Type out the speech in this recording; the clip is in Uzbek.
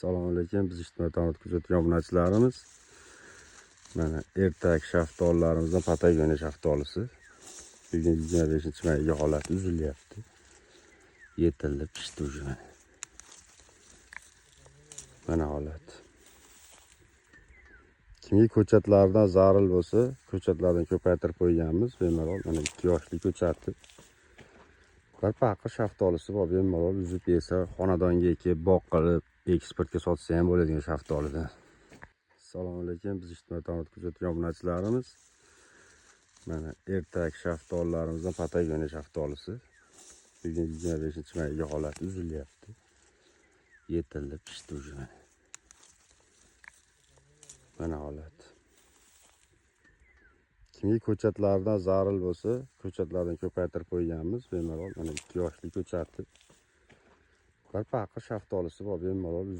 Assalomu alaykum. Biz ijtimoiy tarmoq kuzatuvchi obunachilarimiz. Mana ertak shaftolilarimizdan Patagoniya shaftolisi. Bugun 25-mayga holat uzilyapti. Yetildi, pishdi уже. Mana holat. Kimga ko'chatlardan zarur bo'lsa, ko'chatlardan ko'paytirib qo'yganmiz. Bemalol mana 2 yoshli ko'chati. Bir paqa shaftolisi bor, bemalol uzib yesa, xonadonga ekib, boqilib, eksportga sotsa ham bo'ladigan shaftolidan. Assalomu alaykum. Biz ijtimoiy tarmoq kuzatuvchi obunachilarimiz. Mana ertak shaftolilarimizdan Patagoniya shaftolisi. Bugun 25-mayga holat uzilyapti. Yetildi, pishdi уже. Mana holat. Kimga ko'chatlardan zarur bo'lsa, ko'chatlardan ko'paytirib qo'yganmiz. Bemalol mana 2 yoshli ko'chati. Bir paqa shaftolisi bor, bemalol